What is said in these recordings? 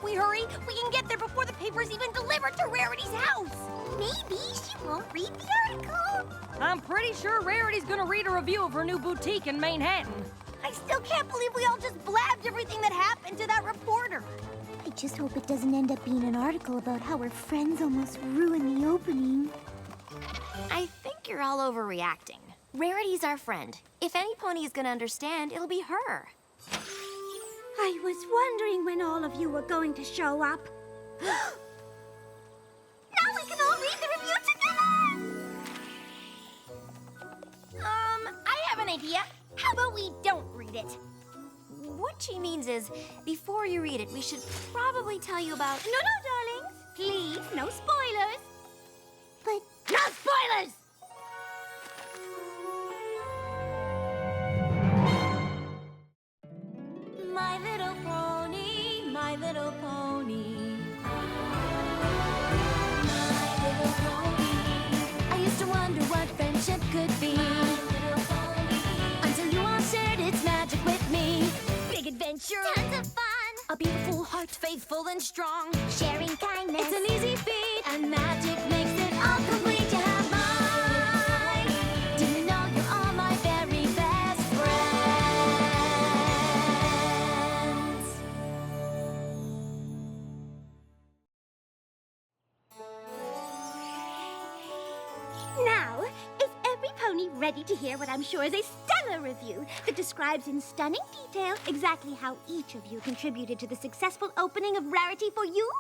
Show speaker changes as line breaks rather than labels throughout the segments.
we hurry, we can get there before the paper's even delivered to Rarity's house.
Maybe she won't read the article.
I'm pretty sure Rarity's gonna read a review of her new boutique in Manhattan. I still can't believe we all just blabbed everything that happened to that reporter.
I just hope it doesn't end up being an article about how her friends almost ruined the opening.
I think you're all overreacting. Rarity's our friend. If any pony is gonna understand, it'll be her.
I was wondering when all of you were going to show up. Now we can all read the review together!
I have an idea. How about we don't read it?
What she means is, before you read it, we should probably tell you about...
No, darlings. Please, no spoilers. But...
No spoilers!
My little pony, my little pony. My little pony. I used to wonder what friendship could be. Until you all shared its magic with me. Big adventure.
Tons of fun.
A beautiful heart, faithful and strong.
Sharing kindness.
It's an easy feat, and magic makes it all complete. You have mine. Do you know you're all my very best friends?
Now, is every pony ready to hear what I'm sure is a stellar review that describes in stunning detail exactly how each of you contributed to the successful opening of Rarity for You?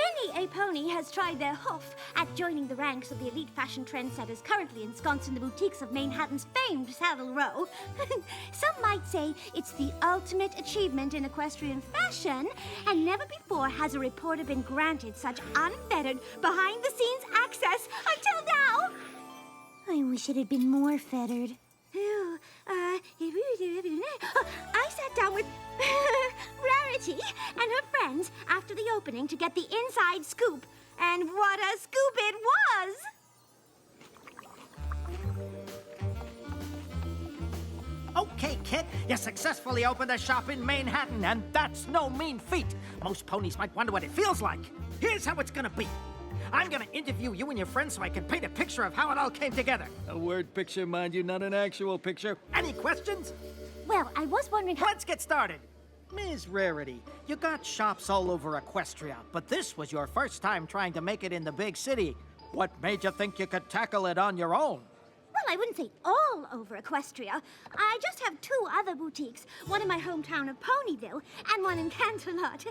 Many a pony has tried their hoof at joining the ranks of the elite fashion trendsetters currently ensconced in the boutiques of Manhattan's famed Savile Row. Some might say it's the ultimate achievement in equestrian fashion, and never before has a reporter been granted such unfettered, behind-the-scenes access until now. I wish it had been more fettered. I sat down with Rarity and her friends after the opening to get the inside scoop. And what a scoop it was!
Okay, kid, you successfully opened a shop in Manhattan, and that's no mean feat. Most ponies might wonder what it feels like. Here's how it's gonna be. I'm gonna interview you and your friends so I can paint a picture of how it all came together.
A word picture, mind you, not an actual picture.
Any questions?
Well, I was wondering how...
Let's get started. Ms. Rarity, you got shops all over Equestria, but this was your first time trying to make it in the big city. What made you think you could tackle it on your own?
Well, I wouldn't say all over Equestria. I just have two other boutiques, one in my hometown of Ponyville and one in Canterlot.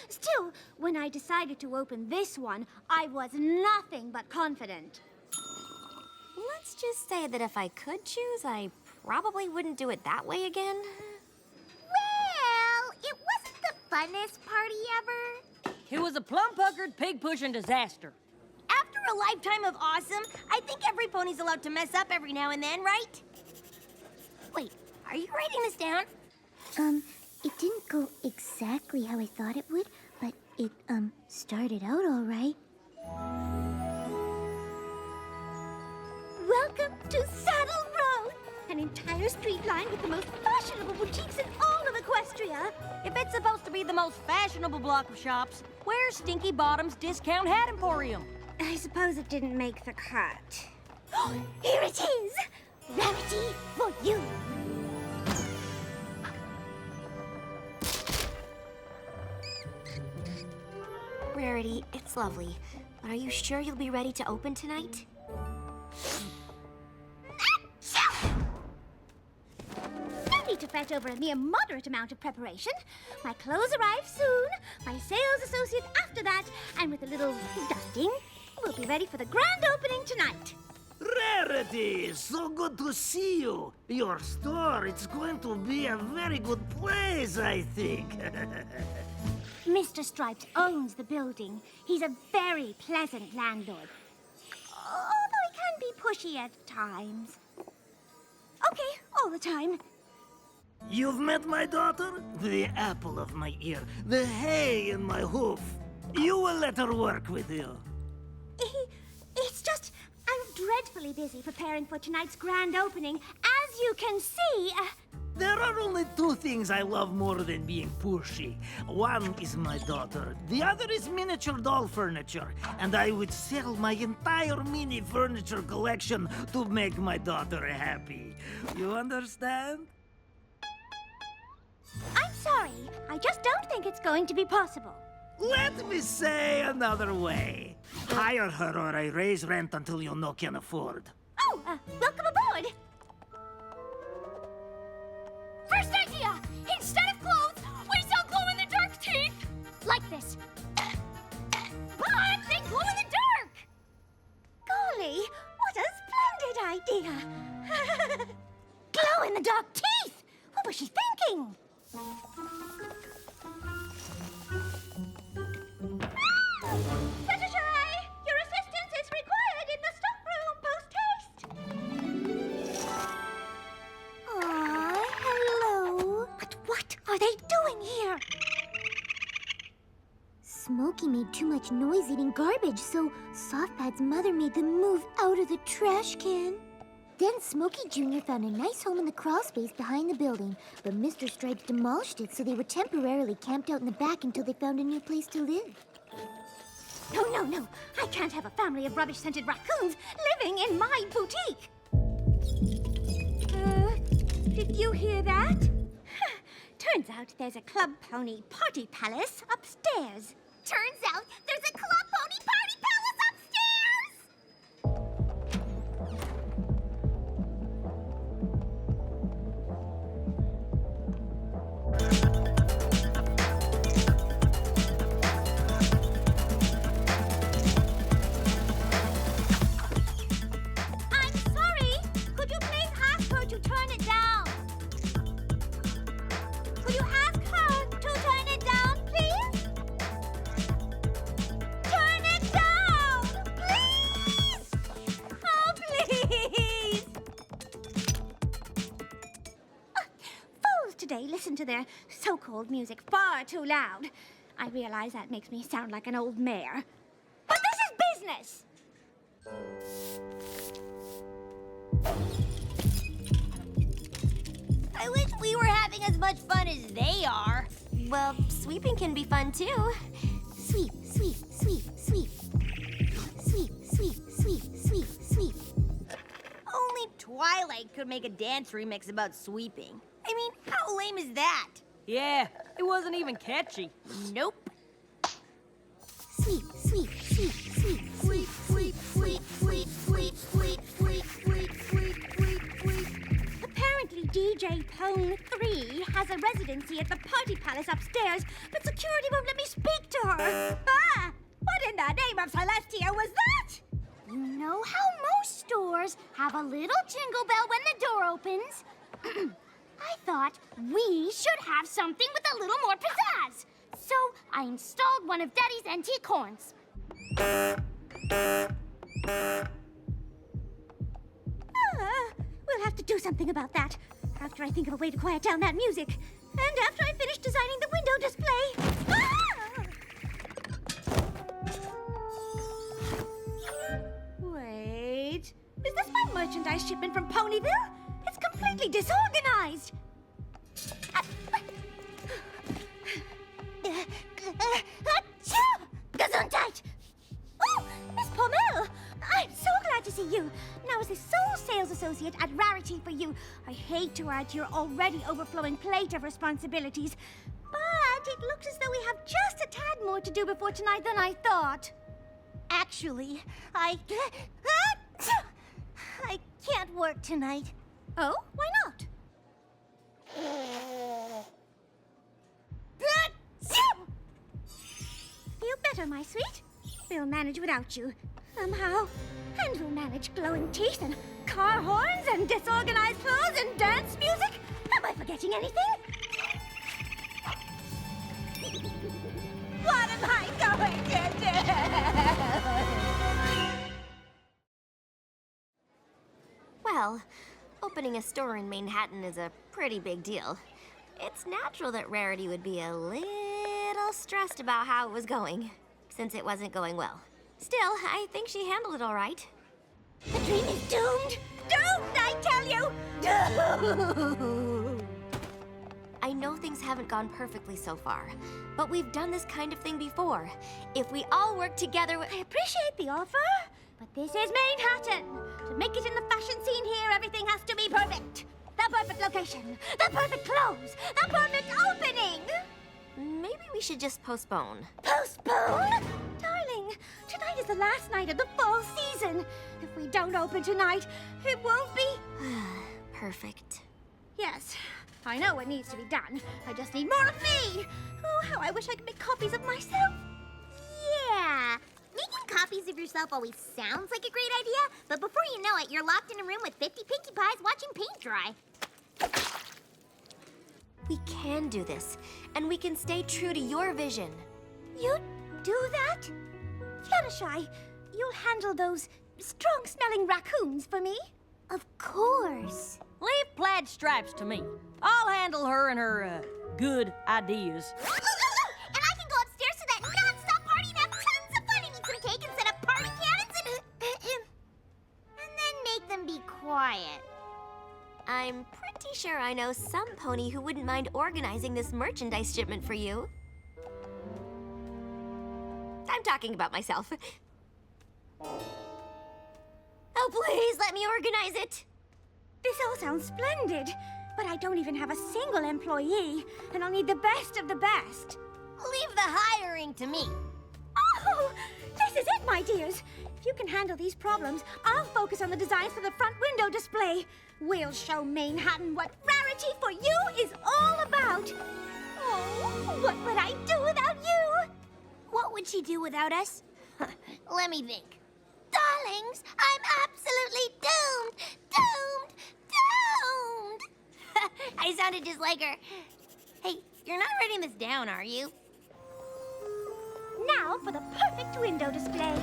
Still, when I decided to open this one, I was nothing but confident.
Let's just say that if I could choose, I probably wouldn't do it that way again.
Well, it wasn't the funnest party ever.
It was a plum-puckered, pig-pushing disaster. After a lifetime of awesome, I think every pony's allowed to mess up every now and then, right? Wait, are you writing this down?
It didn't go exactly how I thought it would, but it, started out all right. Welcome to Saddle Road! An entire street lined with the most fashionable boutiques in all of Equestria.
If it's supposed to be the most fashionable block of shops, where's Stinky Bottom's Discount Hat Emporium?
I suppose it didn't make the cut. Here it is! Rarity for you!
Rarity, it's lovely, but are you sure you'll be ready to open tonight?
No need to fret over a mere moderate amount of preparation. My clothes arrive soon, my sales associate after that, and with a little dusting, we'll be ready for the grand opening tonight.
Rarity, so good to see you. Your store, it's going to be a very good place, I think.
Mr. Stripes owns the building. He's a very pleasant landlord. Although he can be pushy at times. Okay, all the time.
You've met my daughter? The apple of my ear, the hay in my hoof. You will let her work with you.
It's just, I'm dreadfully busy preparing for tonight's grand opening. As you can see,
There are only two things I love more than being pushy. One is my daughter, the other is miniature doll furniture, and I would sell my entire mini furniture collection to make my daughter happy. You understand?
I'm sorry. I just don't think it's going to be possible.
Let me say another way. Hire her or I raise rent until you no can afford.
Oh, welcome aboard.
First idea! Instead of clothes, we sell glow-in-the-dark teeth! Like this. But they glow in the dark!
Golly, what a splendid idea. Glow-in-the-dark teeth! What was she thinking? Secretary, your assistance is required in the stockroom post-haste. Hello. But what are they doing here?
Smokey made too much noise eating garbage, so Softpad's mother made them move out of the trash can. Then Smokey Jr. found a nice home in the crawl space behind the building, but Mr. Stripes demolished it, so they were temporarily camped out in the back until they found a new place to live.
No. I can't have a family of rubbish-scented raccoons living in my boutique. Did you hear that? Turns out there's a Club Pony party palace upstairs.
Turns out there's a Club Pony party palace upstairs!
I'm sorry. Could you please ask her to turn it down? Could you ask her to turn it down, please? Turn it down, please! Oh, please! Fools today listen to their so-called music far too loud. I realize that makes me sound like an old mare. But this is business!
I wish we were having as much fun as they are.
Well, sweeping can be fun too. Sweep, sweep, sweep, sweep. Sweep, sweep, sweep, sweep, sweep.
Only Twilight could make a dance remix about sweeping. I mean, how lame is that?
Yeah, it wasn't even catchy.
Nope.
Sweep, sweep, sweep, sweep, sweep, sweep, sweep, sweep, sweep, sweep, sweep, sweep, sweep, sweep, sweep.
Apparently, DJ Pone 3 has a residency at the party palace upstairs, but security won't let me speak to her. What in the name of Celestia was that?
You know how most stores have a little jingle bell when the door opens? I thought we should have something with a little more pizzazz. So I installed one of Daddy's antique horns.
We'll have to do something about that. After I think of a way to quiet down that music. And after I finish designing the window display. Wait. Is this my merchandise shipment from Ponyville? It's completely disorganized. Gesundheit! Oh, Miss Pommel! I'm so glad to see you. Now, as the sole sales associate at Rarity for you, I hate to add to your already overflowing plate of responsibilities, but it looks as though we have just a tad more to do before tonight than I thought.
Actually, I can't work tonight.
Oh, why not? Feel better, my sweet? We'll manage without you, somehow. And we'll manage glowing teeth and car horns and disorganized clothes and dance music. Am I forgetting anything? What am I going to do?
Well, opening a store in Manhattan is a pretty big deal. It's natural that Rarity would be a little stressed about how it was going, since it wasn't going well. Still, I think she handled it all right.
The dream is doomed! Doomed, I tell you! Doomed!
I know things haven't gone perfectly so far, but we've done this kind of thing before. If we all work together,
I appreciate the offer, but this is Manhattan. To make it in the fashion scene here, everything has to be perfect. The perfect location, the perfect clothes, the perfect opening.
maybe we should just postpone.
Postpone? Darling, tonight is the last night of the fall season. If we don't open tonight, it won't be...
Perfect.
Yes, I know what needs to be done. I just need more of me. Oh, how I wish I could make copies of myself.
Yeah. Making copies of yourself always sounds like a great idea, but before you know it, you're locked in a room with 50 Pinkie Pies watching paint dry.
We can do this, and we can stay true to your vision.
You do that? Fluttershy, you'll handle those strong-smelling raccoons for me?
Of course.
Leave Plaid Stripes to me. I'll handle her and her, good ideas.
And I can go upstairs to that non-stop party and have tons of fun and eat some cake and set up party cannons and then make them be quiet.
I'm pretty sure I know some pony who wouldn't mind organizing this merchandise shipment for you. I'm talking about myself. Oh, please let me organize it.
This all sounds splendid, but I don't even have a single employee, and I'll need the best of the best.
Leave the hiring to me.
Oh, this is it, my dears. If you can handle these problems, I'll focus on the designs for the front window display. We'll show Manhattan what rarity for you is all about. Oh, what would I do without you?
What would she do without us? Let me think. Darlings, I'm absolutely doomed! Doomed! Doomed! I sounded just like her. Hey, you're not writing this down, are you?
Now for the perfect window display.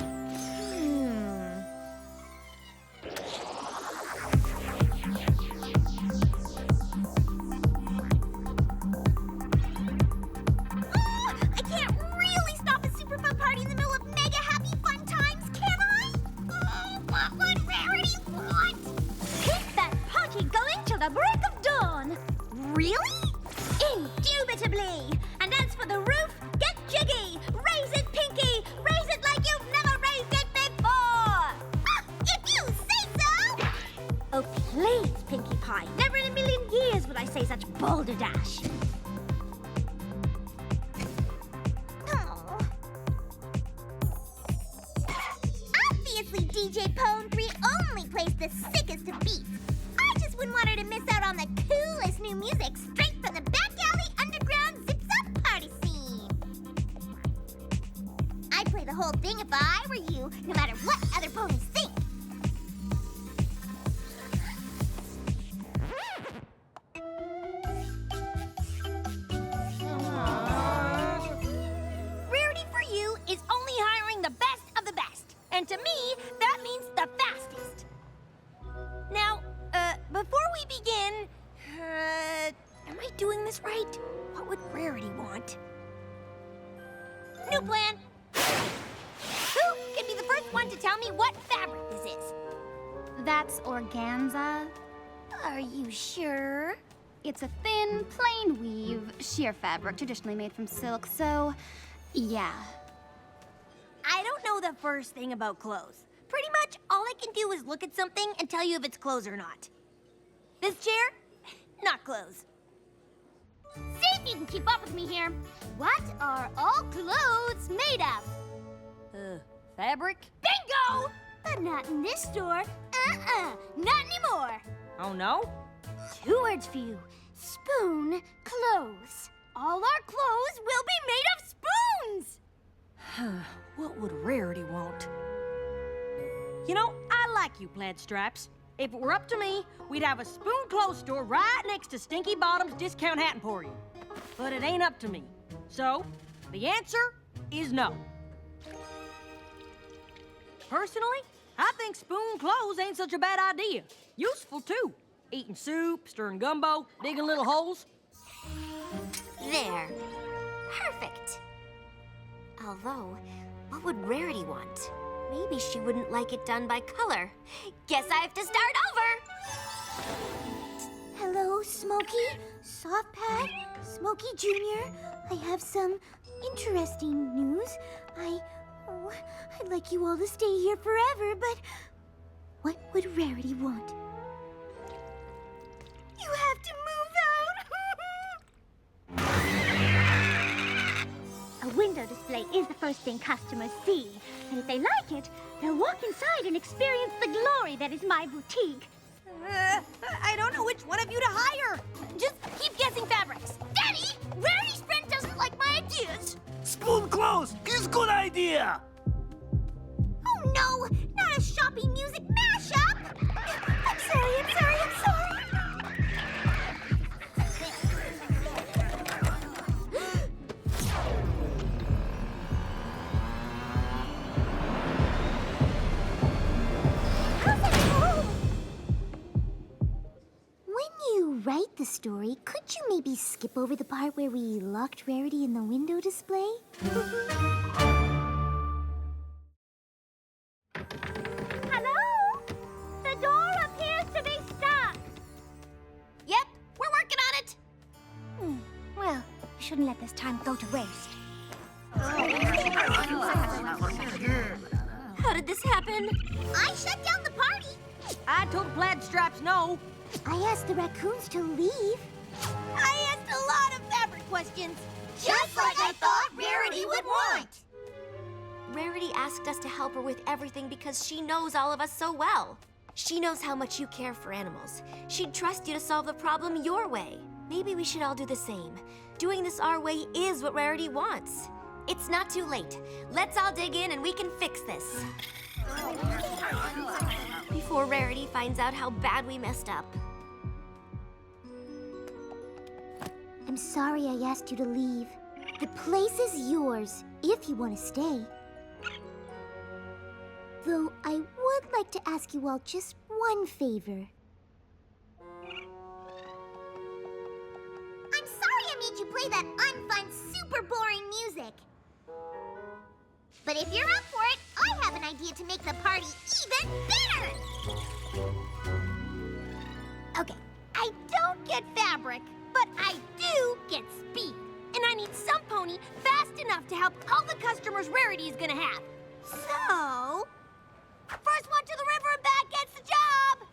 I can't really stop a super fun party in the middle of mega happy fun times, can I? Oh, what would Rarity want?
Keep that party going till the break of dawn.
Really?
Indubitably. And as for the roof, get jiggy. Raise it, Pinky. Raise it like you've never raised it before.
If you say so!
Oh, please, Pinkie Pie. Never in a million years would I say such balderdash.
Oh. Obviously, DJ Pone 3 only plays the sickest of beats. I just wouldn't want her to miss out on the coolest new music straight from the back alley underground zips-up party scene. I'd play the whole thing if I were you, no matter what other ponies think.
Rarity for you is only hiring the best of the best. And to me, that means the fastest. Now, before we begin, am I doing this right? What would Rarity want? New plan. Who can be the first one to tell me what fabric this is?
That's organza.
Are you sure?
It's a thin, plain weave, sheer fabric traditionally made from silk, so yeah.
I don't know the first thing about clothes. Pretty much all I can do is look at something and tell you if it's clothes or not. This chair? Not clothes.
See if you can keep up with me here. What are all clothes made of?
Fabric?
Bingo! But not in this store. Not anymore.
Oh, no?
2 words for you. Spoon clothes. All our clothes will be made of spoons.
What would Rarity want? You know, I like you, Plaid Stripes. If it were up to me, we'd have a spoon clothes store right next to Stinky Bottom's Discount Hat Emporium. But it ain't up to me. So, the answer is no. Personally, I think spoon clothes ain't such a bad idea. Useful, too. Eating soup, stirring gumbo, digging little holes.
There. Perfect. Although, what would Rarity want? Maybe she wouldn't like it done by color. Guess I have to start over.
Hello, Smokey? Soft Pad? Smokey Jr., I have some interesting news. I'd like you all to stay here forever, but what would Rarity want? You have to move out!
A window display is the first thing customers see. And if they like it, they'll walk inside and experience the glory that is my boutique.
I don't know which one of you to hire. Just keep guessing fabrics.
Daddy, Rarity's friend doesn't like my ideas.
Spoon clothes is good idea.
Oh no, not a shopping music mashup! I'm sorry. When you write the story, could you maybe skip over the part where we locked Rarity in the window display?
Hello? The door appears to be stuck.
Yep, we're working on it.
Well, we shouldn't let this time go to waste.
How did this happen?
I shut down the party!
I told Plaid Stripes no.
I asked the raccoons to leave.
I asked a lot of fabric questions.
Just like I thought Rarity would want!
Rarity asked us to help her with everything because she knows all of us so well. She knows how much you care for animals. She'd trust you to solve the problem your way. Maybe we should all do the same. Doing this our way is what Rarity wants. It's not too late. Let's all dig in and we can fix this. Before Rarity finds out how bad we messed up.
I'm sorry I asked you to leave. The place is yours, if you want to stay. Though I would like to ask you all just one favor. I'm sorry I made you play that unfun, super boring music. But if you're up for it, I have an idea to make the party even better!
Okay, I don't get fabric, but I do get speed. And I need some pony fast enough to help all the customers Rarity is gonna have. So, first one to the river and back gets the job!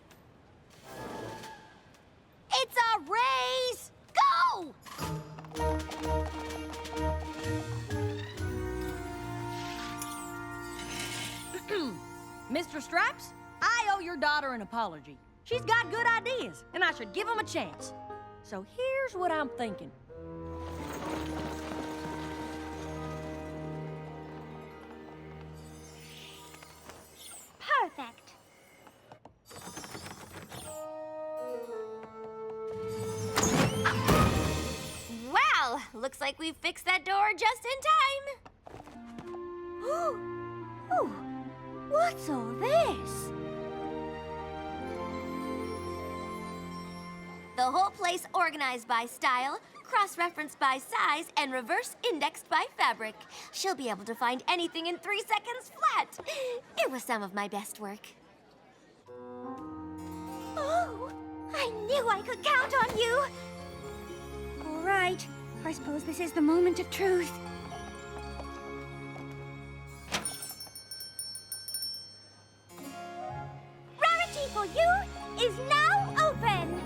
It's a race! Go!
Mr. Stripes, I owe your daughter an apology. She's got good ideas, and I should give them a chance. So here's what I'm thinking.
Perfect.
Wow, looks like we fixed that door just in time.
Ooh, what's all this?
The whole place organized by style, cross-referenced by size, and reverse-indexed by fabric. She'll be able to find anything in 3 seconds flat. It was some of my best work.
Oh, I knew I could count on you. All right, I suppose this is the moment of truth. Rarity for you is now open.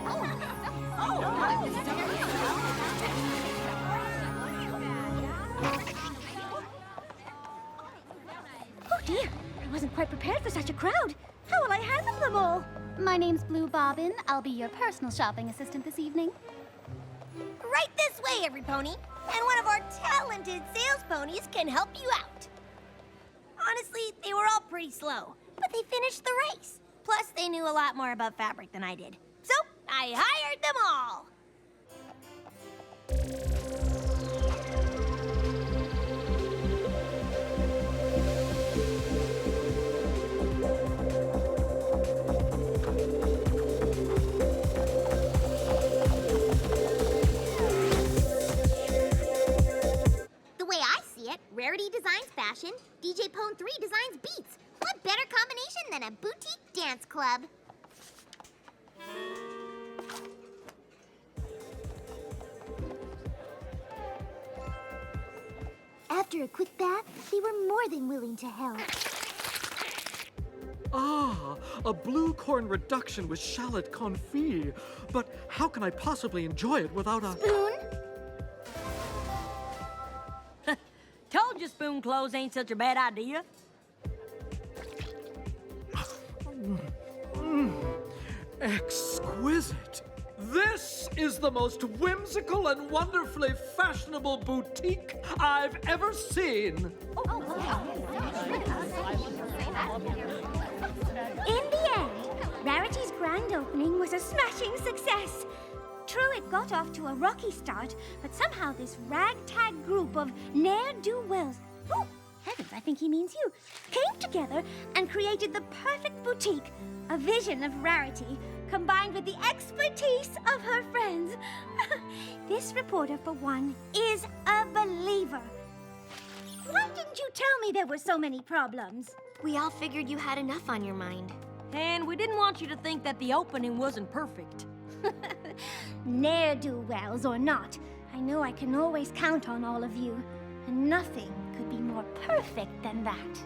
Oh dear, I wasn't quite prepared for such a crowd. How will I handle them all?
My name's Blue Bobbin. I'll be your personal shopping assistant this evening.
Right this way, every pony. And one of our talented sales ponies can help you out. Honestly, they were all pretty slow, but they finished the race. Plus, they knew a lot more about fabric than I did. So, I hired them all.
The way I see it, Rarity designs fashion, DJ Pone 3 designs beats. What better combination than a boutique dance club? after a quick bath, they were more than willing to help.
Ah, a blue corn reduction with shallot confit. But how can I possibly enjoy it without a...
Spoon?
Told you spoon clothes ain't such a bad idea.
Exquisite. This is the most whimsical and wonderfully fashionable boutique I've ever seen.
In the end, Rarity's grand opening was a smashing success. True, it got off to a rocky start, but somehow this ragtag group of ne'er-do-wells, oh, heavens, I think he means you, came together and created the perfect boutique, a vision of Rarity, combined with the expertise of her friends. This reporter, for one, is a believer. Why didn't you tell me there were so many problems?
We all figured you had enough on your mind.
And we didn't want you to think that the opening wasn't perfect.
Ne'er-do-wells or not, I know I can always count on all of you. And nothing could be more perfect than that.